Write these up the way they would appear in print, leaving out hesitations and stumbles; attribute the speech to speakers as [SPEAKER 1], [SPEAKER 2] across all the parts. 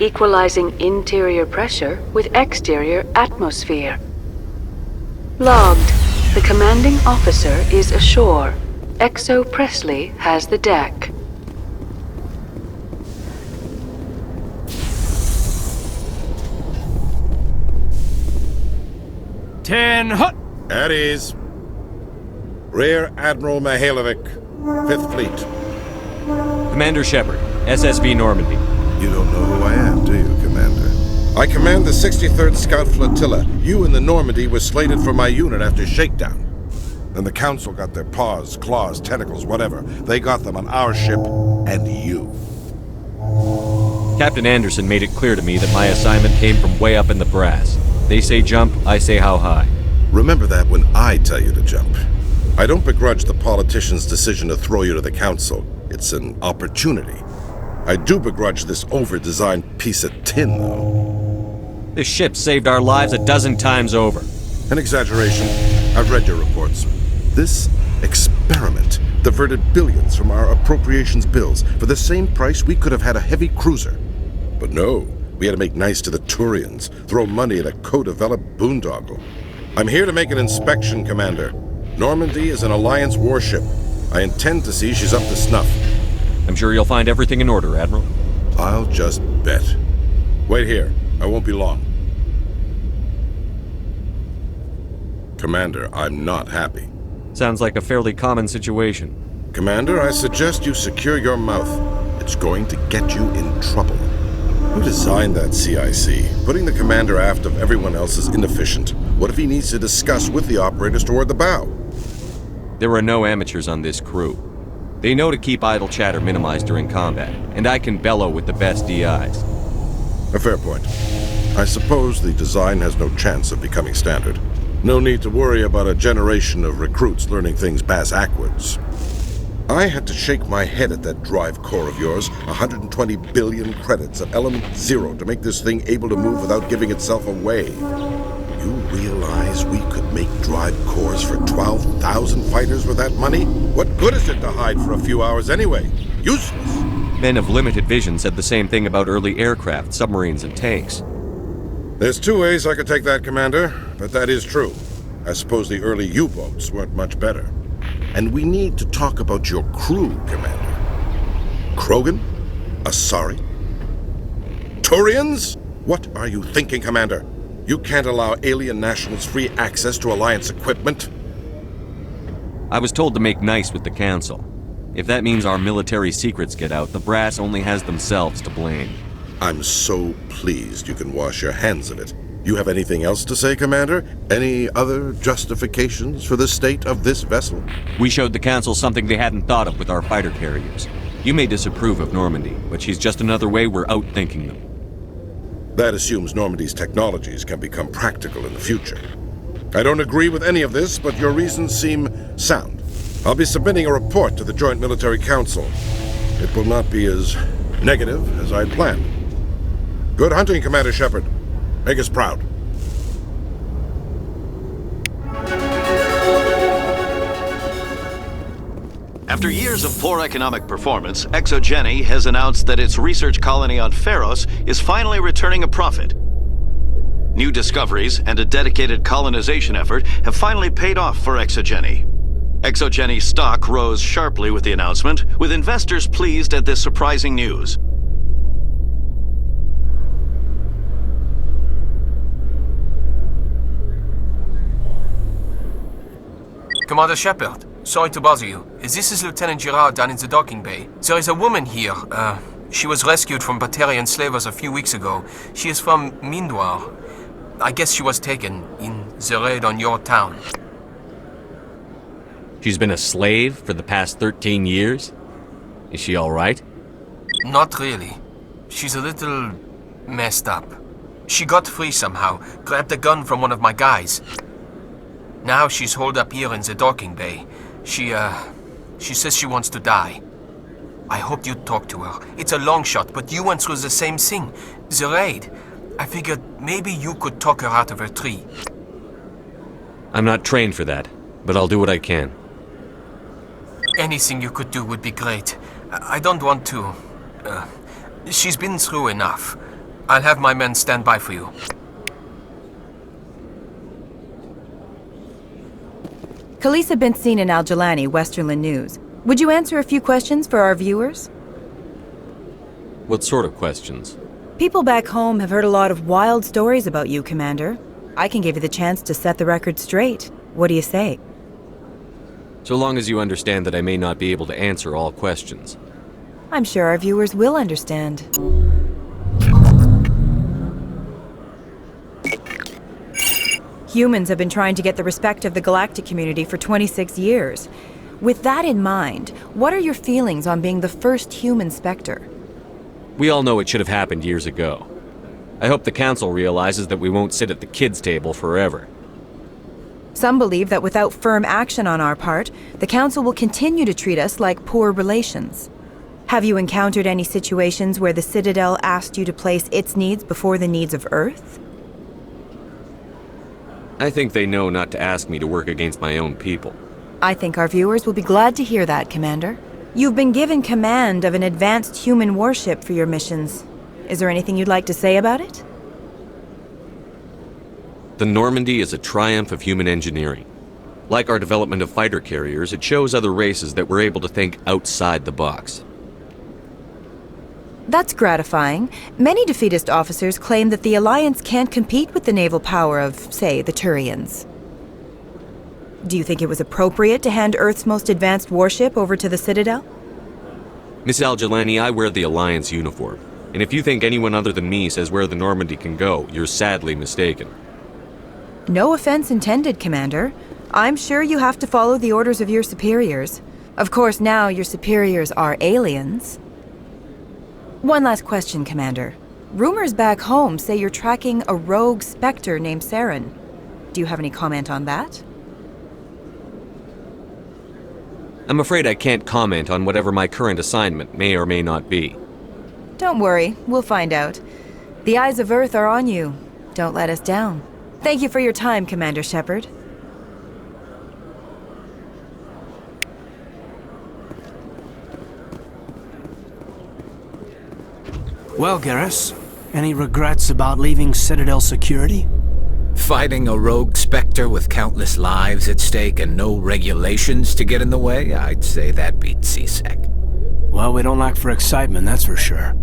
[SPEAKER 1] equalizing interior pressure with exterior atmosphere. Logged. The commanding officer is ashore. Exo Presley has the deck.
[SPEAKER 2] Ten hut!
[SPEAKER 3] At ease. Rear Admiral Mihailovic, 5th Fleet.
[SPEAKER 4] Commander Shepard, SSV Normandy.
[SPEAKER 3] You don't know who I am, do you, Commander? I command the 63rd Scout Flotilla. You and the Normandy were slated for my unit after shakedown. Then the Council got their paws, claws, tentacles, whatever. They got them on our ship, and you.
[SPEAKER 4] Captain Anderson made it clear to me that my assignment came from way up in the brass. They say jump, I say how high.
[SPEAKER 3] Remember that when I tell you to jump. I don't begrudge the politician's decision to throw you to the Council. It's an opportunity. I do begrudge this over-designed piece of tin, though.
[SPEAKER 4] This ship saved our lives a dozen times over.
[SPEAKER 3] An exaggeration. I've read your reports. This experiment diverted billions from our appropriations bills. For the same price, we could have had a heavy cruiser. But no, we had to make nice to the Turians, throw money at a co-developed boondoggle. I'm here to make an inspection, Commander. Normandy is an Alliance warship. I intend to see she's up to snuff.
[SPEAKER 4] I'm sure you'll find everything in order, Admiral.
[SPEAKER 3] I'll just bet. Wait here. I won't be long. Commander, I'm not happy.
[SPEAKER 4] Sounds like a fairly common situation.
[SPEAKER 3] Commander, I suggest you secure your mouth. It's going to get you in trouble. Who designed that CIC? Putting the commander aft of everyone else is inefficient. What if he needs to discuss with the operators toward the bow?
[SPEAKER 4] There are no amateurs on this crew. They know to keep idle chatter minimized during combat, and I can bellow with the best DIs.
[SPEAKER 3] A fair point. I suppose the design has no chance of becoming standard. No need to worry about a generation of recruits learning things bass-ackwards. I had to shake my head at that drive core of yours. 120 billion credits of element 0 to make this thing able to move without giving itself away. You realize we could make drive cores for 12,000 fighters with that money? What good is it to hide for a few hours anyway? Useless.
[SPEAKER 4] Men of limited vision said the same thing about early aircraft, submarines, and tanks.
[SPEAKER 3] There's two ways I could take that, Commander, but that is true. I suppose the early U-boats weren't much better. And we need to talk about your crew, Commander. Krogan? Asari? Turians? What are you thinking, Commander? You can't allow alien nationals free access to Alliance equipment.
[SPEAKER 4] I was told to make nice with the Council. If that means our military secrets get out, the brass only has themselves to blame.
[SPEAKER 3] I'm so pleased you can wash your hands of it. You have anything else to say, Commander? Any other justifications for the state of this vessel?
[SPEAKER 4] We showed the Council something they hadn't thought of with our fighter carriers. You may disapprove of Normandy, but she's just another way we're outthinking them.
[SPEAKER 3] That assumes Normandy's technologies can become practical in the future. I don't agree with any of this, but your reasons seem sound. I'll be submitting a report to the Joint Military Council. It will not be as negative as I'd planned. Good hunting, Commander Shepard. Make us proud.
[SPEAKER 5] After years of poor economic performance, ExoGeni has announced that its research colony on Pharos is finally returning a profit. New discoveries and a dedicated colonization effort have finally paid off for ExoGeni. ExoGeni's stock rose sharply with the announcement, with investors pleased at this surprising news.
[SPEAKER 6] Commander Shepard, sorry to bother you. This is Lieutenant Girard down in the docking bay. There is a woman here. She was rescued from Batarian slavers a few weeks ago. She is from Mindwar. I guess she was taken in the raid on your town.
[SPEAKER 4] She's been a slave for the past 13 years? Is she all right?
[SPEAKER 6] Not really. She's a little messed up. She got free somehow, grabbed a gun from one of my guys. Now she's holed up here in the docking bay. She says she wants to die. I hoped you'd talk to her. It's a long shot, but you went through the same thing. The raid. I figured maybe you could talk her out of her tree.
[SPEAKER 4] I'm not trained for that, but I'll do what I can.
[SPEAKER 6] Anything you could do would be great. I don't want to... she's been through enough. I'll have my men stand by for you.
[SPEAKER 2] Khaleesa been seen in Al-Jalani, Westerland News. Would you answer a few questions for our viewers?
[SPEAKER 4] What sort of questions?
[SPEAKER 2] People back home have heard a lot of wild stories about you, Commander. I can give you the chance to set the record straight. What do you say?
[SPEAKER 4] So long as you understand that I may not be able to answer all questions.
[SPEAKER 2] I'm sure our viewers will understand. Humans have been trying to get the respect of the galactic community for 26 years. With that in mind, what are your feelings on being the first human Spectre?
[SPEAKER 4] We all know it should have happened years ago. I hope the Council realizes that we won't sit at the kids' table forever.
[SPEAKER 2] Some believe that without firm action on our part, the Council will continue to treat us like poor relations. Have you encountered any situations where the Citadel asked you to place its needs before the needs of Earth?
[SPEAKER 4] I think they know not to ask me to work against my own people.
[SPEAKER 2] I think our viewers will be glad to hear that, Commander. You've been given command of an advanced human warship for your missions. Is there anything you'd like to say about it?
[SPEAKER 4] The Normandy is a triumph of human engineering. Like our development of fighter carriers, it shows other races that we're able to think outside the box.
[SPEAKER 2] That's gratifying. Many defeatist officers claim that the Alliance can't compete with the naval power of, say, the Turians. Do you think it was appropriate to hand Earth's most advanced warship over to the Citadel?
[SPEAKER 4] Miss Al-Jalani, I wear the Alliance uniform. And if you think anyone other than me says where the Normandy can go, you're sadly mistaken.
[SPEAKER 2] No offense intended, Commander. I'm sure you have to follow the orders of your superiors. Of course, now your superiors are aliens. One last question, Commander. Rumors back home say you're tracking a rogue Spectre named Saren. Do you have any comment on that?
[SPEAKER 4] I'm afraid I can't comment on whatever my current assignment may or may not be.
[SPEAKER 2] Don't worry, we'll find out. The eyes of Earth are on you. Don't let us down. Thank you for your time, Commander Shepard.
[SPEAKER 7] Well, Garrus, any regrets about leaving Citadel security?
[SPEAKER 8] Fighting a rogue Spectre with countless lives at stake and no regulations to get in the way? I'd say that beats CSEC.
[SPEAKER 7] Well, we don't lack for excitement, that's for sure.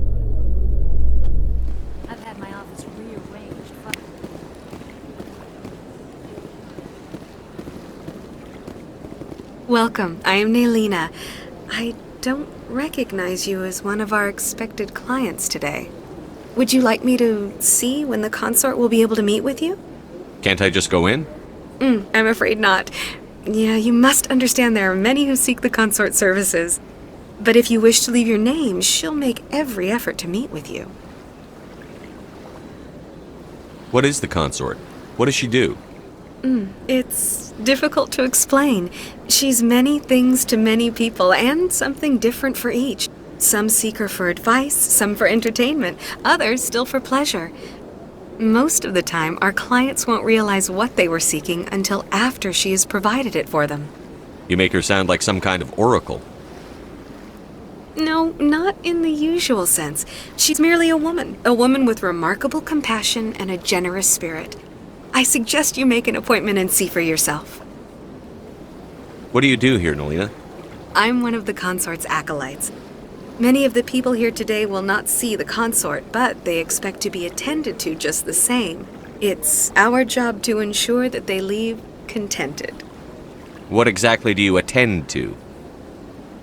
[SPEAKER 9] I've had my office rearranged.
[SPEAKER 10] Welcome, I am Naelina. I don't recognize you as one of our expected clients today. Would you like me to see when the Consort will be able to meet with you?
[SPEAKER 4] Can't I just go in?
[SPEAKER 10] I'm afraid not. Yeah, you must understand there are many who seek the Consort services. But if you wish to leave your name, she'll make every effort to meet with you.
[SPEAKER 4] What is the Consort? What does she do?
[SPEAKER 10] It's difficult to explain. She's many things to many people, and something different for each. Some seek her for advice, some for entertainment, others still for pleasure. Most of the time, our clients won't realize what they were seeking until after she has provided it for them.
[SPEAKER 4] You make her sound like some kind of oracle.
[SPEAKER 10] No, not in the usual sense. She's merely a woman with remarkable compassion and a generous spirit. I suggest you make an appointment and see for yourself.
[SPEAKER 4] What do you do here, Naelina?
[SPEAKER 10] I'm one of the Consort's acolytes. Many of the people here today will not see the Consort, but they expect to be attended to just the same. It's our job to ensure that they leave contented.
[SPEAKER 4] What exactly do you attend to?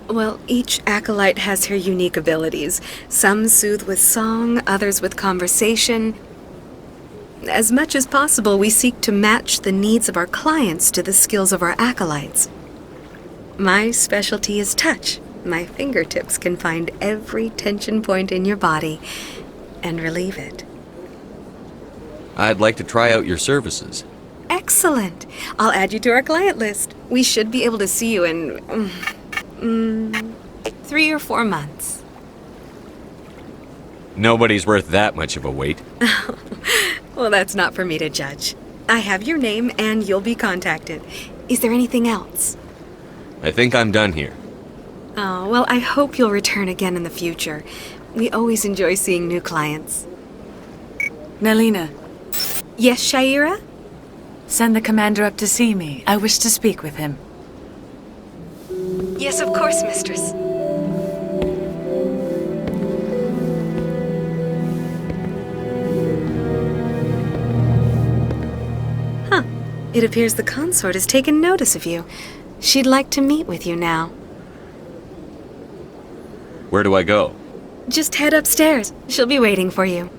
[SPEAKER 10] Well, each acolyte has her unique abilities. Some soothe with song, others with conversation. As much as possible, we seek to match the needs of our clients to the skills of our acolytes. My specialty is touch. My fingertips can find every tension point in your body and relieve it.
[SPEAKER 4] I'd like to try out your services.
[SPEAKER 10] Excellent. I'll add you to our client list. We should be able to see you in 3 or 4 months.
[SPEAKER 4] Nobody's worth that much of a wait.
[SPEAKER 10] Well, that's not for me to judge. I have your name and you'll be contacted. Is there anything else?
[SPEAKER 4] I think I'm done here.
[SPEAKER 10] Oh, well, I hope you'll return again in the future. We always enjoy seeing new clients.
[SPEAKER 1] Nalina,
[SPEAKER 10] Yes, Shaira?
[SPEAKER 1] send the commander up to see me. I wish to speak with him.
[SPEAKER 10] Yes, of course, mistress. Huh. It appears the consort has taken notice of you. She'd like to meet with you now.
[SPEAKER 4] Where do I go?
[SPEAKER 10] Just head upstairs. She'll be waiting for you.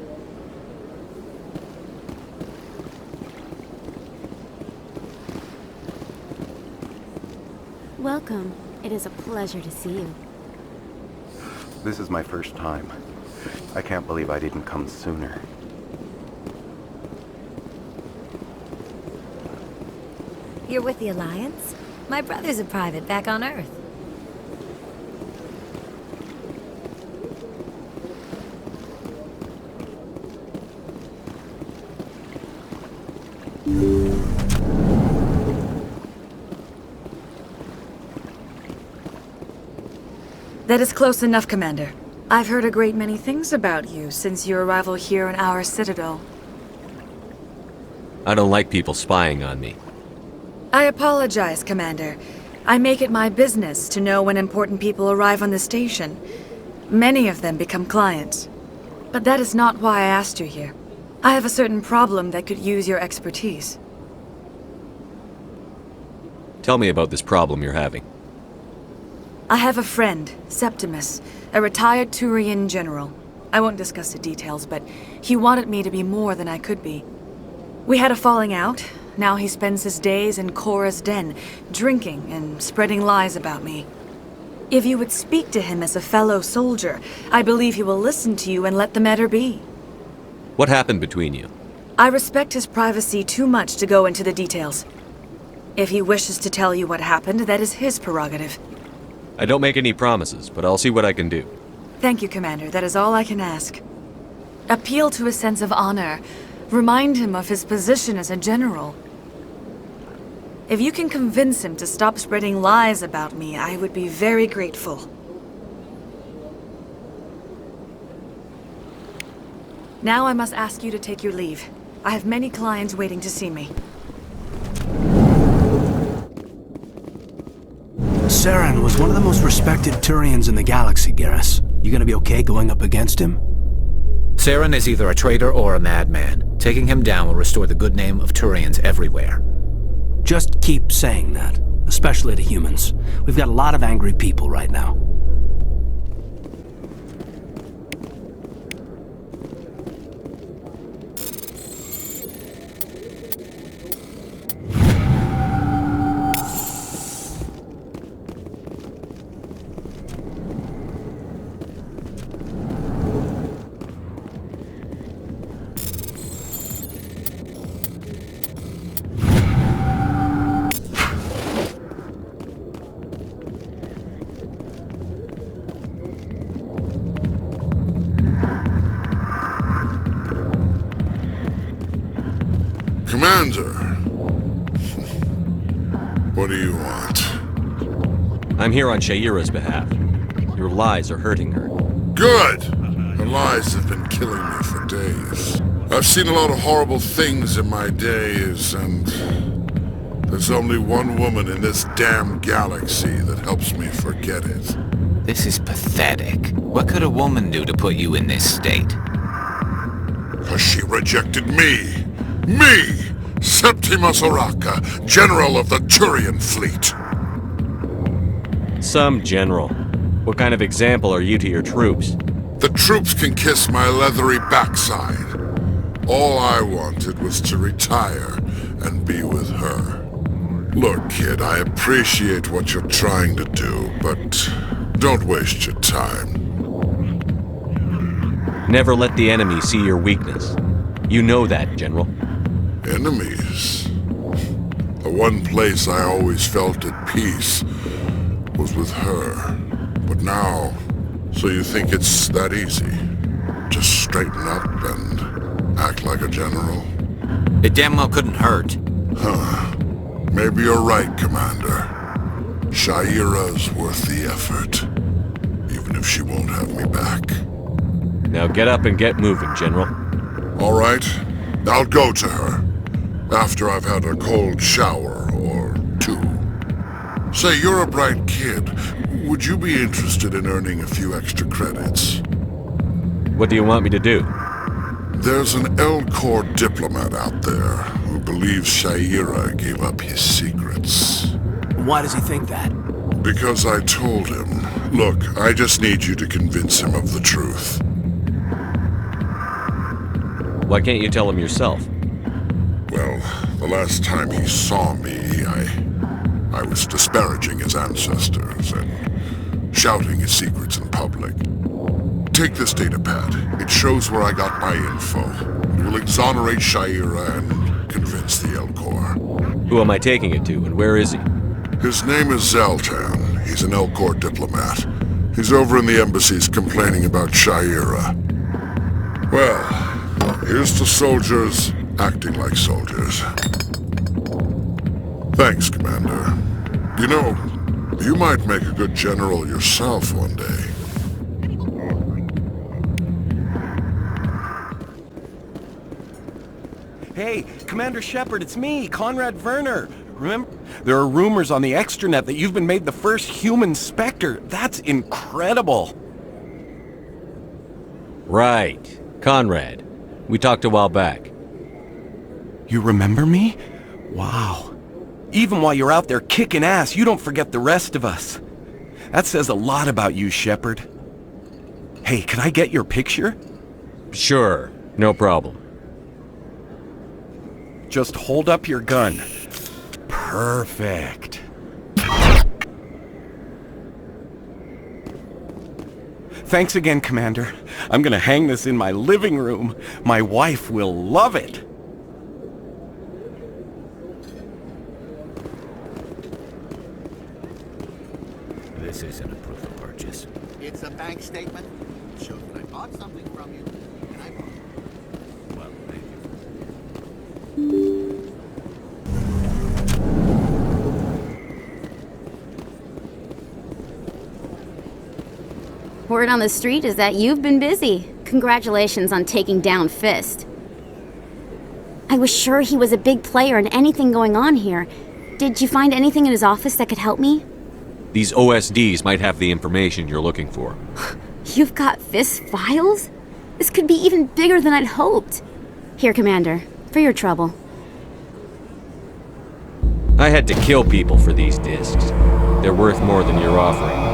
[SPEAKER 9] Welcome. It is a pleasure to see you.
[SPEAKER 11] This is my first time. I can't believe I didn't come sooner.
[SPEAKER 9] You're with the Alliance? My brother's a private back on Earth.
[SPEAKER 1] That is close enough, Commander. I've heard a great many things about you since your arrival here in our Citadel.
[SPEAKER 4] I don't like people spying on me.
[SPEAKER 1] I apologize, Commander. I make it my business to know when important people arrive on the station. Many of them become clients. But that is not why I asked you here. I have a certain problem that could use your expertise.
[SPEAKER 4] Tell me about this problem you're having.
[SPEAKER 1] I have a friend, Septimus, a retired Turian general. I won't discuss the details, but he wanted me to be more than I could be. We had a falling out. Now he spends his days in Korra's den, drinking and spreading lies about me. If you would speak to him as a fellow soldier, I believe he will listen to you and let the matter be.
[SPEAKER 4] What happened between you?
[SPEAKER 1] I respect his privacy too much to go into the details. If he wishes to tell you what happened, that is his prerogative.
[SPEAKER 4] I don't make any promises, but I'll see what I can do.
[SPEAKER 1] Thank you, Commander. That is all I can ask. Appeal to his sense of honor. Remind him of his position as a general. If you can convince him to stop spreading lies about me, I would be very grateful. Now I must ask you to take your leave. I have many clients waiting to see me.
[SPEAKER 7] Saren was one of the most respected Turians in the galaxy, Garrus. You gonna be okay going up against him?
[SPEAKER 8] Saren is either a traitor or a madman. Taking him down will restore the good name of Turians everywhere.
[SPEAKER 7] Just keep saying that, especially to humans. We've got a lot of angry people right now.
[SPEAKER 3] Commander, what do you want?
[SPEAKER 4] I'm here on Shaira's behalf. Your lies are hurting her.
[SPEAKER 3] Good! Her lies have been killing me for days. I've seen a lot of horrible things in my days, and there's only one woman in this damn galaxy that helps me forget it.
[SPEAKER 8] This is pathetic. What could a woman do to put you in this state?
[SPEAKER 3] 'Cause she rejected me! Me! Septimus Oraka, General of the Turian Fleet!
[SPEAKER 4] Some general. What kind of example are you to your troops?
[SPEAKER 3] The troops can kiss my leathery backside. All I wanted was to retire and be with her. Look, kid, I appreciate what you're trying to do, but don't waste your time.
[SPEAKER 4] Never let the enemy see your weakness. You know that, General.
[SPEAKER 3] Enemies? The one place I always felt at peace was with her. But now, so you think it's that easy? Just straighten up and act like a general?
[SPEAKER 8] It damn well couldn't hurt.
[SPEAKER 3] Huh. Maybe you're right, Commander. Shaira's worth the effort. Even if she won't have me back.
[SPEAKER 4] Now get up and get moving, General.
[SPEAKER 12] All right, I'll go to her. After I've had a cold shower or two. Say, you're a bright kid. Would you be interested in earning a few extra credits?
[SPEAKER 4] What do you want me to do?
[SPEAKER 12] There's an L-Corps diplomat out there who believes Sha'ira gave up his secrets.
[SPEAKER 7] Why does he think that?
[SPEAKER 12] Because I told him. Look, I just need you to convince him of the truth.
[SPEAKER 4] Why can't you tell him yourself?
[SPEAKER 12] Well, the last time he saw me, I was disparaging his ancestors and shouting his secrets in public. Take this datapad. It shows where I got my info. It will exonerate Sha'ira and convince the L-Corps.
[SPEAKER 4] Who am I taking it to, and where is he?
[SPEAKER 12] His name is Zaltan. He's an L-Corps diplomat. He's over in the embassies complaining about Sha'ira. Well, here's to soldiers acting like soldiers. Thanks, Commander. You know, you might make a good general yourself one day.
[SPEAKER 13] Hey, Commander Shepard, it's me, Conrad Werner. Remember? There are rumors on the extranet that you've been made the first human Spectre. That's incredible.
[SPEAKER 4] Right. Conrad. We talked a while back.
[SPEAKER 13] You remember me? Wow. Even while you're out there kicking ass, you don't forget the rest of us. That says a lot about you, Shepard. Hey, can I get your picture?
[SPEAKER 4] Sure. No problem.
[SPEAKER 13] Just hold up your gun. Perfect. Thanks again, Commander. I'm gonna hang this in my living room. My wife will love it.
[SPEAKER 8] This isn't a proof of purchase.
[SPEAKER 14] It's a bank statement. It shows that I bought something from you, and I bought it.
[SPEAKER 8] Well, thank you.
[SPEAKER 15] Word on the street is that you've been busy. Congratulations on taking down Fist. I was sure he was a big player in anything going on here. Did you find anything in his office that could help me?
[SPEAKER 4] These OSDs might have the information you're looking for.
[SPEAKER 15] You've got Fist files? This could be even bigger than I'd hoped. Here, Commander, for your trouble.
[SPEAKER 4] I had to kill people for these discs. They're worth more than you're offering.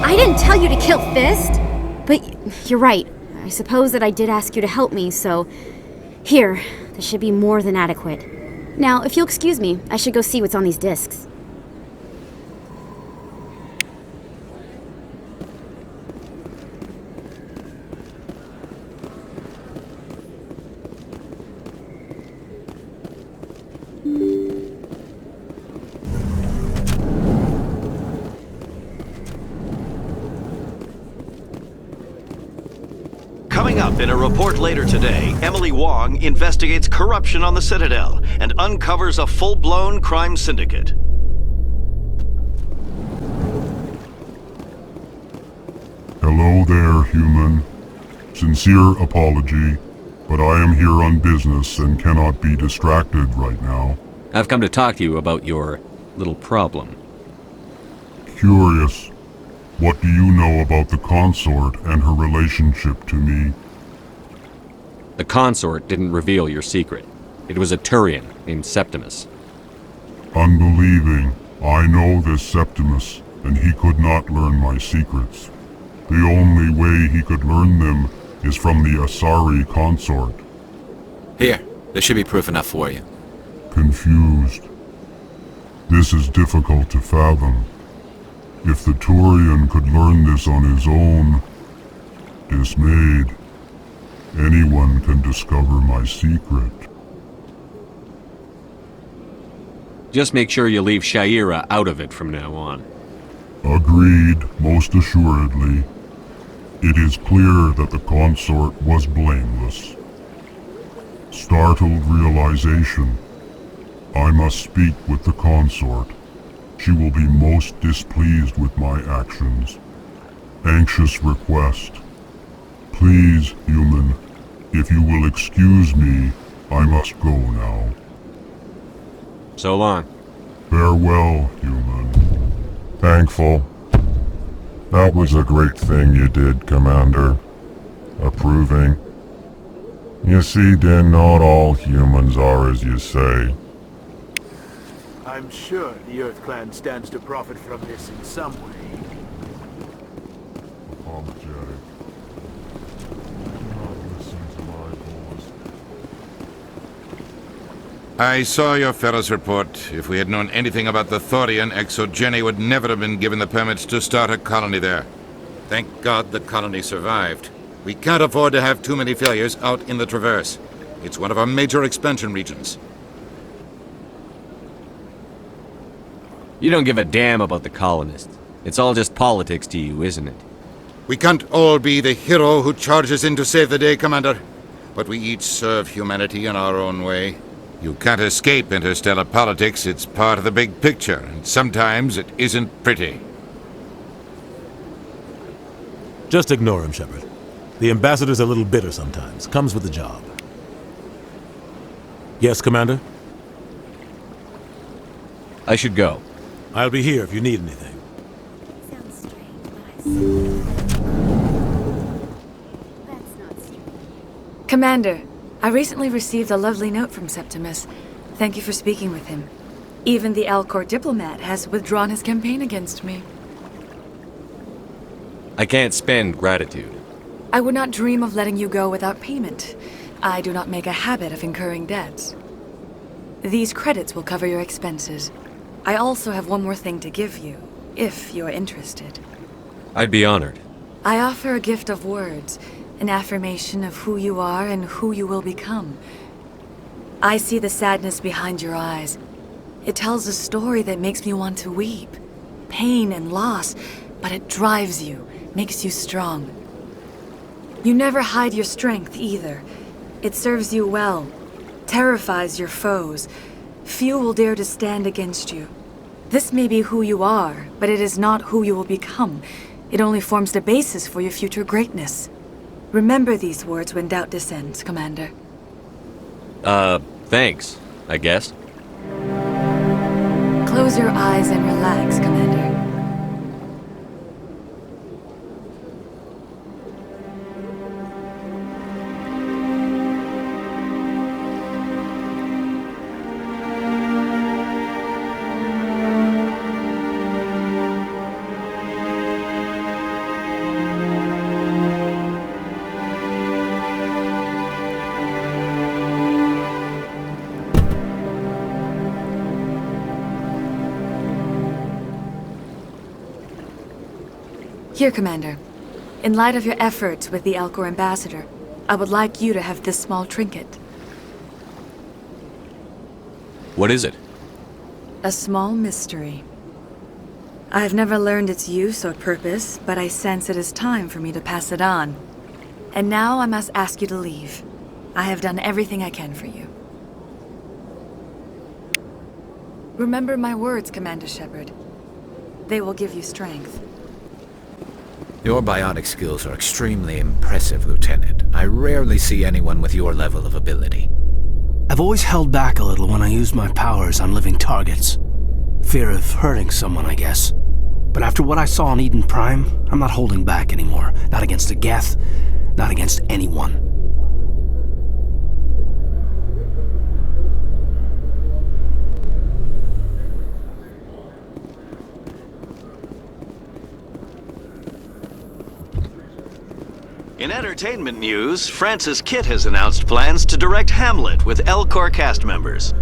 [SPEAKER 15] I didn't tell you to kill Fist! But you're right. I suppose that I did ask you to help me, so... Here, this should be more than adequate. Now, if you'll excuse me, I should go see what's on these discs.
[SPEAKER 5] Coming up in a report later today, Emily Wong investigates corruption on the Citadel and uncovers a full-blown crime syndicate.
[SPEAKER 16] Hello there, human. Sincere apology, but I am here on business and cannot be distracted right now.
[SPEAKER 4] I've come to talk to you about your little problem.
[SPEAKER 16] Curious. What do you know about the Consort and her relationship to me?
[SPEAKER 4] The Consort didn't reveal your secret. It was a Turian named Septimus.
[SPEAKER 16] Unbelieving. I know this Septimus, and he could not learn my secrets. The only way he could learn them is from the Asari Consort.
[SPEAKER 8] Here, there should be proof enough for you.
[SPEAKER 16] Confused. This is difficult to fathom. If the Turian could learn this on his own, dismayed, anyone can discover my secret.
[SPEAKER 4] Just make sure you leave Sha'ira out of it from now on.
[SPEAKER 16] Agreed, most assuredly. It is clear that the Consort was blameless. Startled realization. I must speak with the Consort. She will be most displeased with my actions. Anxious request. Please, human, If you will excuse me, I must go now.
[SPEAKER 4] So long.
[SPEAKER 16] Farewell, human. Thankful. That was a great thing you did, Commander. Approving. You see, Din, not all humans are as you say.
[SPEAKER 17] I'm sure the Earth Clan stands to profit from this in some way.
[SPEAKER 16] Apologetic. Do not listen to my voice.
[SPEAKER 18] I saw your Ferris report. If we had known anything about the Thorian, Exogeny would never have been given the permits to start a colony there. Thank God the colony survived. We can't afford to have too many failures out in the Traverse. It's one of our major expansion regions.
[SPEAKER 4] You don't give a damn about the colonists. It's all just politics to you, isn't it?
[SPEAKER 18] We can't all be the hero who charges in to save the day, Commander. But we each serve humanity in our own way. You can't escape interstellar politics. It's part of the big picture, and sometimes it isn't pretty.
[SPEAKER 19] Just ignore him, Shepard. The ambassador's a little bitter sometimes. Comes with the job. Yes, Commander?
[SPEAKER 4] I should go.
[SPEAKER 19] I'll be here if you need anything.
[SPEAKER 9] Sounds strange, but that's not strange.
[SPEAKER 2] Commander, I recently received a lovely note from Septimus. Thank you for speaking with him. Even the Alcor diplomat has withdrawn his campaign against me.
[SPEAKER 4] I can't spend gratitude.
[SPEAKER 2] I would not dream of letting you go without payment. I do not make a habit of incurring debts. These credits will cover your expenses. I also have one more thing to give you, if you are interested.
[SPEAKER 4] I'd be honored.
[SPEAKER 2] I offer a gift of words, an affirmation of who you are and who you will become. I see the sadness behind your eyes. It tells a story that makes me want to weep. Pain and loss, but it drives you, makes you strong. You never hide your strength either. It serves you well, terrifies your foes. Few will dare to stand against you. This may be who you are, but it is not who you will become. It only forms the basis for your future greatness. Remember these words when doubt descends, Commander.
[SPEAKER 4] Thanks, I guess.
[SPEAKER 2] Close your eyes and relax, Commander. Here, Commander. In light of your efforts with the Alcor ambassador, I would like you to have this small trinket.
[SPEAKER 4] What is it?
[SPEAKER 2] A small mystery. I have never learned its use or purpose, but I sense it is time for me to pass it on. And now I must ask you to leave. I have done everything I can for you. Remember my words, Commander Shepard. They will give you strength.
[SPEAKER 8] Your bionic skills are extremely impressive, Lieutenant. I rarely see anyone with your level of ability.
[SPEAKER 7] I've always held back a little when I use my powers on living targets. Fear of hurting someone, I guess. But after what I saw on Eden Prime, I'm not holding back anymore. Not against a Geth, not against anyone.
[SPEAKER 5] In entertainment news, Francis Kitt has announced plans to direct Hamlet with Elcor cast members.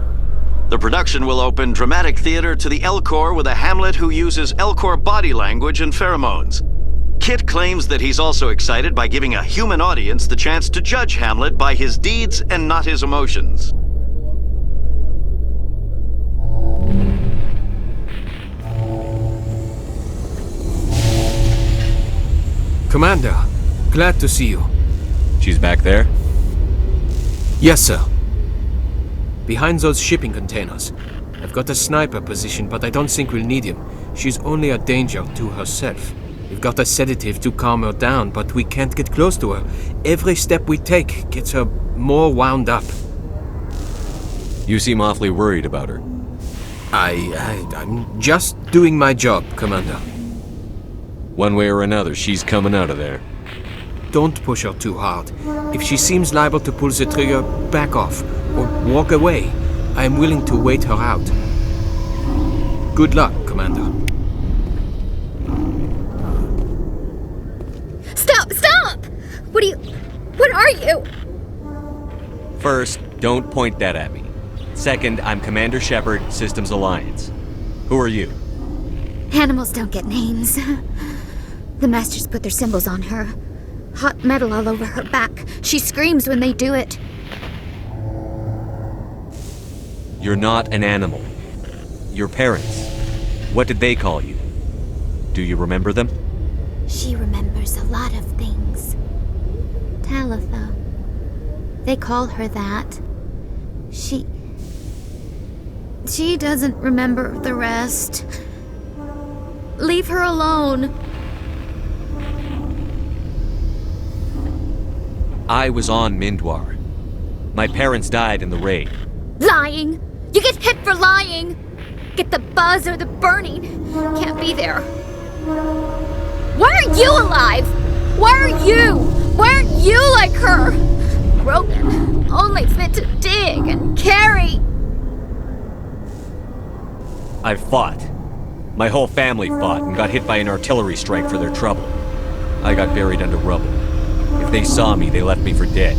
[SPEAKER 5] The production will open dramatic theater to the Elcor with a Hamlet who uses Elcor body language and pheromones. Kitt claims that he's also excited by giving a human audience the chance to judge Hamlet by his deeds and not his emotions.
[SPEAKER 6] Commander, glad to see you.
[SPEAKER 4] She's back there?
[SPEAKER 6] Yes, sir. Behind those shipping containers. I've got a sniper position, but I don't think we'll need him. She's only a danger to herself. We've got a sedative to calm her down, but we can't get close to her. Every step we take gets her more wound up.
[SPEAKER 4] You seem awfully worried about her.
[SPEAKER 6] I'm just doing my job, Commander.
[SPEAKER 4] One way or another, she's coming out of there.
[SPEAKER 6] Don't push her too hard. If she seems liable to pull the trigger, back off, or walk away. I am willing to wait her out. Good luck, Commander.
[SPEAKER 20] Stop! What are you?
[SPEAKER 4] First, don't point that at me. Second, I'm Commander Shepard, Systems Alliance. Who are you?
[SPEAKER 20] Animals don't get names. The Masters put their symbols on her. Hot metal all over her back. She screams when they do it.
[SPEAKER 4] You're not an animal. Your parents. What did they call you? Do you remember them?
[SPEAKER 20] She remembers a lot of things. Talitha. They call her that. She doesn't remember the rest. Leave her alone.
[SPEAKER 4] I was on Mindwar. My parents died in the raid.
[SPEAKER 20] Lying! You get hit for lying! Get the buzz or the burning. Can't be there. Why are you alive? Why aren't you like her? Broken, only fit to dig and carry.
[SPEAKER 4] I fought. My whole family fought and got hit by an artillery strike for their trouble. I got buried under rubble. If they saw me, they left me for dead.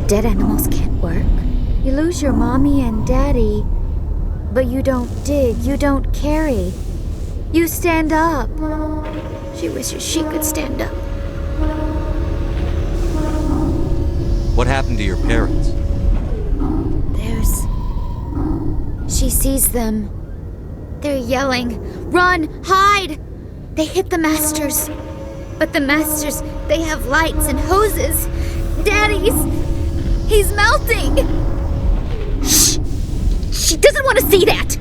[SPEAKER 20] Dead animals can't work. You lose your mommy and daddy, but you don't dig, you don't carry. You stand up. She wishes she could stand up.
[SPEAKER 4] What happened to your parents?
[SPEAKER 20] She sees them. They're yelling, "Run! Hide!" They hit the Masters. But the Masters, they have lights and hoses. Daddy's... he's melting! Shh! She doesn't want to see that!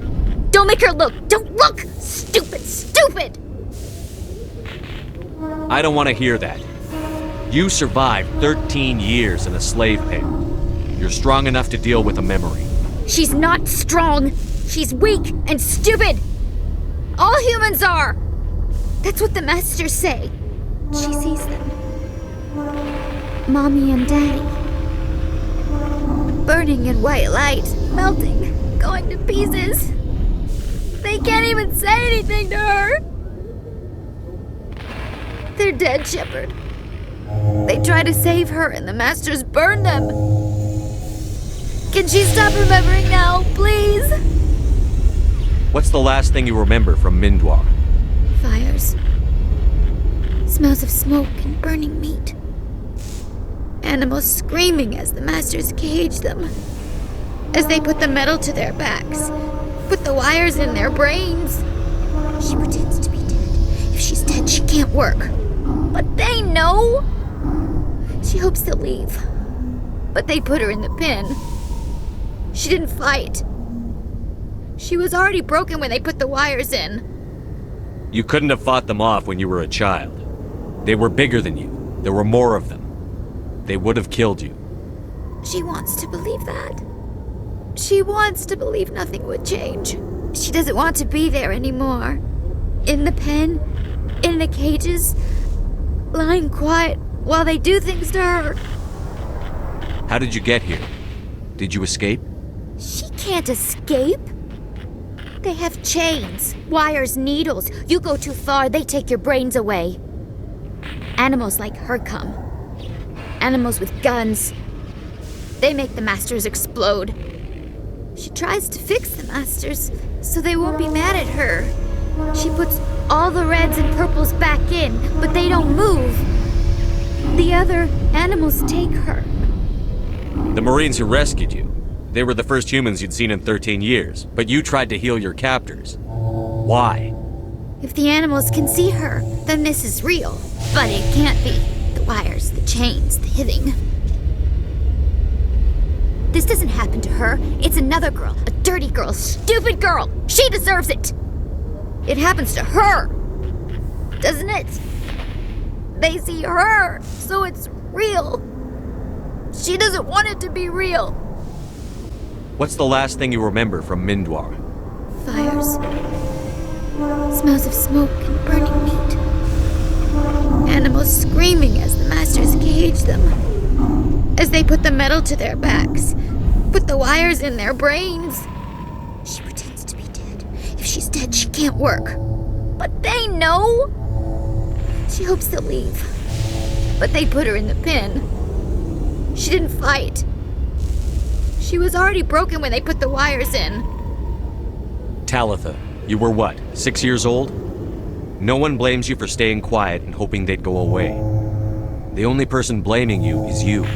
[SPEAKER 20] Don't make her look! Don't look! Stupid!
[SPEAKER 4] I don't want to hear that. You survived 13 years in a slave pen. You're strong enough to deal with a memory.
[SPEAKER 20] She's not strong. She's weak and stupid. All humans are. That's what the Masters say. She sees them. Mommy and Daddy. Burning in white light, melting, going to pieces. They can't even say anything to her. They're dead, Shepard. They try to save her and the Masters burn them. Can she stop remembering now, please?
[SPEAKER 4] What's the last thing you remember from Mindwar?
[SPEAKER 20] Fires. Smells of smoke and burning meat. Animals screaming as the Masters cage them. As they put the metal to their backs. Put the wires in their brains. She pretends to be dead. If she's dead, she can't work. But they know. She hopes they'll leave. But they put her in the pen. She didn't fight. She was already broken when they put the wires in.
[SPEAKER 4] You couldn't have fought them off when you were a child. They were bigger than you. There were more of them. They would have killed you.
[SPEAKER 20] She wants to believe that. She wants to believe nothing would change. She doesn't want to be there anymore. In the pen, in the cages, lying quiet while they do things to her.
[SPEAKER 4] How did you get here? Did you escape?
[SPEAKER 20] She can't escape. They have chains, wires, needles. You go too far, they take your brains away. Animals like her come. Animals with guns. They make the Masters explode. She tries to fix the Masters so they won't be mad at her. She puts all the reds and purples back in, but they don't move. The other animals take her.
[SPEAKER 4] The Marines who rescued you. They were the first humans you'd seen in 13 years, but you tried to heal your captors. Why?
[SPEAKER 20] If the animals can see her, then this is real. But it can't be. The wires, the chains, the hitting. This doesn't happen to her. It's another girl. A dirty girl. Stupid girl. She deserves it. It happens to her. doesn't it? They see her, so it's real. She doesn't want it to be real.
[SPEAKER 4] What's the last thing you remember from Mindwar?
[SPEAKER 20] Fires. Smells of smoke and burning meat. Animals screaming as the masters cage them. As they put the metal to their backs. Put the wires in their brains. She pretends to be dead. If she's dead, she can't work. But they know. She hopes to leave. But they put her in the pen. She didn't fight. She was already broken when they put the wires in.
[SPEAKER 4] Talitha, you were what, 6 years old? No one blames you for staying quiet and hoping they'd go away. The only person blaming you is you.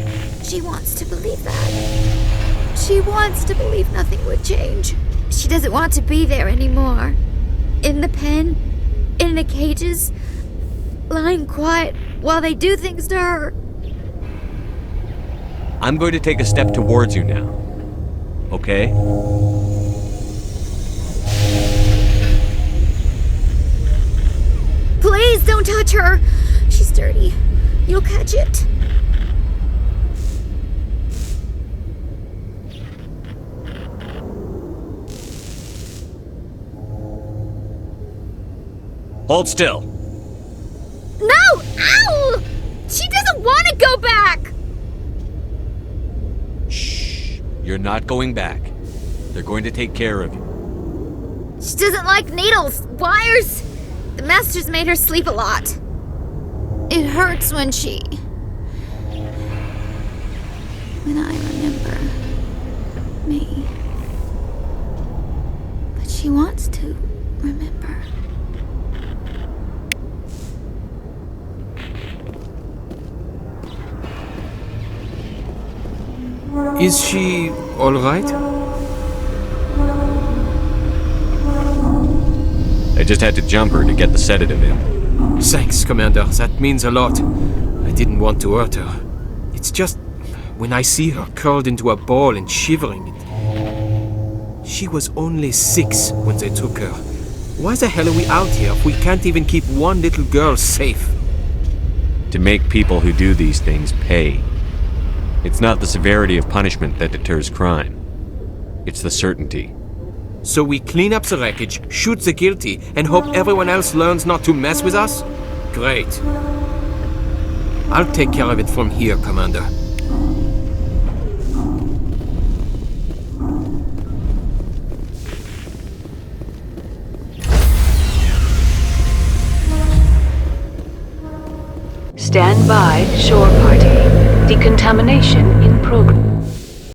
[SPEAKER 20] She wants to believe that. She wants to believe nothing would change. She doesn't want to be there anymore. In the pen, in the cages, lying quiet while they do things to her.
[SPEAKER 4] I'm going to take a step towards you now. Okay?
[SPEAKER 20] Please don't touch her. She's dirty. You'll catch it.
[SPEAKER 4] Hold still.
[SPEAKER 20] No! Ow! She doesn't want to go back!
[SPEAKER 4] Shh. You're not going back. They're going to take care of you.
[SPEAKER 20] She doesn't like needles, wires. The masters made her sleep a lot. It hurts when I remember me. But she wants to remember.
[SPEAKER 6] Is she all right?
[SPEAKER 4] I just had to jump her to get the sedative in.
[SPEAKER 6] Thanks, Commander. That means a lot. I didn't want to hurt her. It's just when I see her curled into a ball and shivering. She was only 6 when they took her. Why the hell are we out here if we can't even keep one little girl safe?
[SPEAKER 4] To make people who do these things pay. It's not the severity of punishment that deters crime. It's the certainty.
[SPEAKER 6] So we clean up the wreckage, shoot the guilty, and hope everyone else learns not to mess with us? Great. I'll take care of it from here, Commander.
[SPEAKER 1] Stand by, shore party. Decontamination in progress.